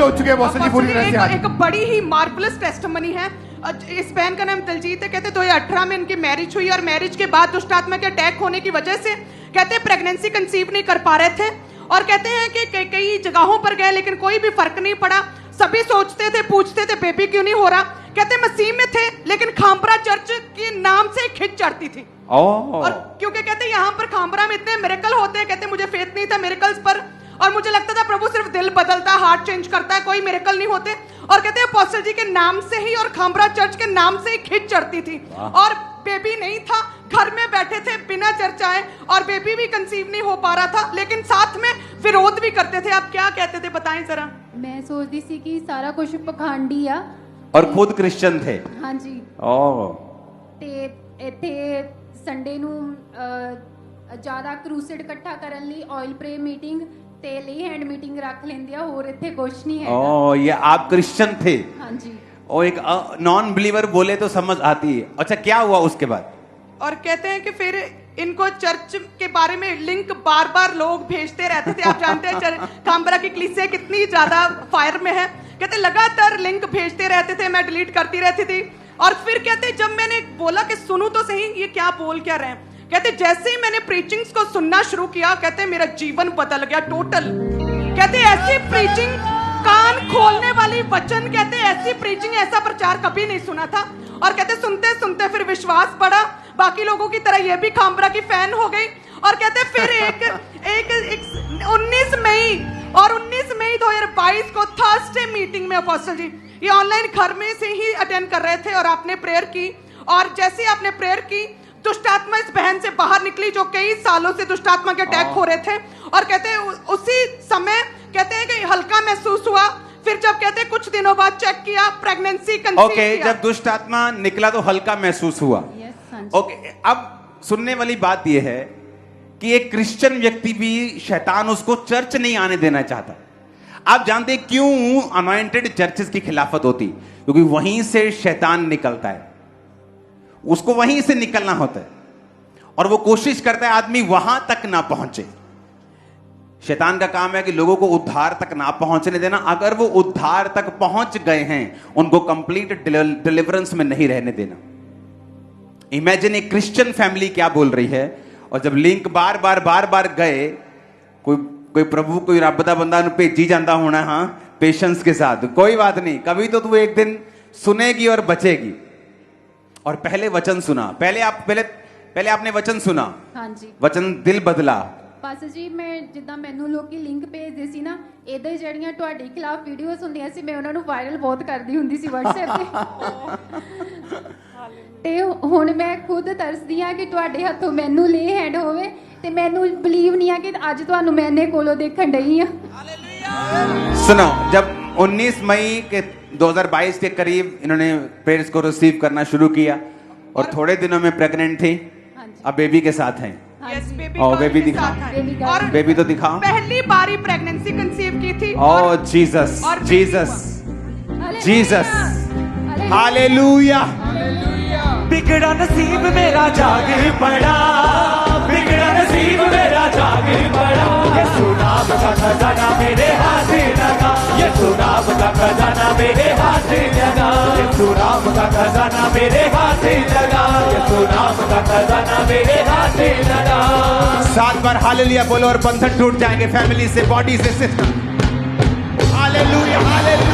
हो चुके हैं बहुत पूरी तरह से। एक बड़ी ही मार्वलस टेस्टिमनी है। इस बहन का नाम दिलजीत है। कहते 2018 में इनकी मैरिज हुई और मैरिज के बाद दुष्ट आत्मा के अटैक होने की वजह से कहते प्रेगनेंसी कंसीव नहीं कर पा रहे थे और कहते हैं कि कई जगहों पर गए लेकिन कोई भी फर्क नहीं पड़ा। सभी सोचते थे, पूछते थे बेबी क्यों नहीं हो रहा। कहते मसीह में थे लेकिन खामबरा चर्च के नाम से खिंच चढ़ती थी। और क्योंकि कहते यहाँ पर खामबरा में इतने मिरेकल होते हैं, कहते मुझे फेथ नहीं था मिरेकल्स पर और मुझे लगता था प्रभु सिर्फ दिल बदलता, हार्ट चेंज करता है, कोई मिरेकल नहीं होते। और कहते हैं अपोस्टल जी के नाम से ही और खामबरा चर्च के नाम से ही खिंच चढ़ती थी और बेबी नहीं था। घर में बैठे थे बिना चर्च आए और बेबी भी कंसीव नहीं हो पा रहा था, लेकिन साथ में विरोध भी करते थे। आप क्या कहते थे बताएं जरा। मैं सोचती सी कि सारा कुछ पखंडी आ और खुद क्रिश्चियन थे। हाँ जी। ਤੇ ਇੱਥੇ ਸੰਡੇ ਨੂੰ ਜ਼ਿਆਦਾ ਕਰੂਸਡ ਇਕੱਠਾ ਕਰਨ ਲਈ ਆਇਲ ਪ੍ਰੇ ਮੀਟਿੰਗ ਤੇ ਲੇ हैंड मीटिंग रख लेंदे आ और ਇੱਥੇ ਕੁਝ नहीं है। ये आप क्रिश्चियन थे। हाँ जी। और एक नॉन बिलीवर बोले तो समझ आती है। अच्छा क्या हुआ उसके बाद? और कहते हैं कि फिर इनको चर्च के बारे में लिंक बार बार लोग भेजते रहते थे। आप जानते हैं खामबरा की कलीसिया कितनी ज्यादा फायर में है। कहते लगातार लिंक भेजते रहते थे, मैं डिलीट करती रहती थी। और फिर कहते जब मैंने बोला कि सुनूं तो सही ये क्या बोल क्या रहे हैं, कहते जैसे ही मैंने प्रीचिंग्स को सुनना शुरू किया कहते मेरा जीवन बदल गया टोटल। कहते ऐसी प्रीचिंग, कान खोलने वाली वचन, कहते ऐसी प्रीचिंग, ऐसा प्रचार कभी नहीं सुना था। और कहते सुनते सुनते फिर विश्वास बढ़ा, बाकी लोगों की तरह ये भी खामबरा की फैन हो गई। और कहते फिर एक 19 मई और 19 मई 2022 को थर्सडे मीटिंग में अपोस्टल जी ये ऑनलाइन घर में से ही अटेंड कर रहे थे और आपने प्रेयर की। और जैसे आपने प्रेयर की दुष्ट आत्मा इस बहन से बाहर निकली जो कई सालों से दुष्ट आत्मा के अटैक हो रहे थे। और कहते उसी समय कहते हैं कि हल्का महसूस हुआ। फिर जब कहते कुछ दिनों बाद चेक किया प्रेगनेंसी कंसीव किया। जब दुष्ट आत्मा निकला तो हल्का महसूस हुआ। अब सुनने वाली बात यह है कि एक क्रिश्चियन व्यक्ति भी शैतान उसको चर्च नहीं आने देना चाहता। आप जानते क्यों अनॉइंटेड चर्चेस की खिलाफत होती? क्योंकि वहीं से शैतान निकलता है, उसको वहीं से निकलना होता है और वो कोशिश करता है आदमी वहां तक ना पहुंचे। शैतान का काम है कि लोगों को उद्धार तक ना पहुंचने देना। अगर वो उद्धार तक पहुंच गए हैं उनको कंप्लीट डिलीवरेंस में नहीं रहने देना। इमेजिन एक क्रिश्चियन फैमिली क्या बोल रही है और जब लिंक बार बार गए, कोई प्रभु कोई रब दा बंदा भेजी जाता होना। हाँ पेशेंस के साथ, कोई बात नहीं, कभी तो तू एक दिन सुनेगी और बचेगी। और पहले वचन सुना, पहले आपने वचन सुना। हाँ जी। वचन दिल बदला। ਪਾਸਟਰ ਜੀ ਮੈਂ ਜਿੱਦਾਂ ਮੈਨੂੰ ਲੋਕੀ ਲਿੰਕ ਭੇਜਦੇ ਸੀ ਨਾ, ਇਹਦੇ ਜਿਹੜੀਆਂ ਤੁਹਾਡੇ ਖਿਲਾਫ ਵੀਡੀਓਜ਼ ਹੁੰਦੀਆਂ ਸੀ ਮੈਂ ਉਹਨਾਂ ਨੂੰ ਵਾਇਰਲ ਬਹੁਤ ਕਰਦੀ ਹੁੰਦੀ ਸੀ WhatsApp ਤੇ। ਤੇ ਹੁਣ ਮੈਂ ਖੁਦ ਤਰਸਦੀ ਆ ਕਿ ਤੁਹਾਡੇ ਹੱਥੋਂ ਮੈਨੂੰ ਲੇ ਹੈਂਡ ਹੋਵੇ ਤੇ ਮੈਨੂੰ ਬਲੀਵ ਨਹੀਂ ਆ ਕਿ ਅੱਜ ਤੁਹਾਨੂੰ ਮੈਂ ਇਹਨੇ ਕੋਲੋਂ ਦੇਖਣ ਡਈ ਆ। सुनो, जब 19 मई के 2022 के करीब इन्होंने प्रेयर्स को रिसीव करना शुरू किया और थोड़े दिनों में प्रेग्नेंट थी। अब बेबी के साथ हैं। Yes, बेबी दिखा, और बेबी तो दिखाओ। पहली बारी प्रेगनेंसी कंसीव की थी। Jesus Jesus Jesus hallelujah. बिगड़ा नसीब मेरा जाग पड़ा, बिगड़ा नसीब मेरा जाग पड़ा। ये सुनाब का खजाना मेरे हाथ लगा, ये सुनाब का खजाना मेरे हाथ लगा, ये सुनाब का खजाना मेरे हाथ लगा, ये सुनाब का खजाना मेरे हाथ लगा। 7 बार हालेलुया बोलो और बंधन टूट जाएंगे फैमिली से, बॉडी से, सिस्टम। Hallelujah hallelujah.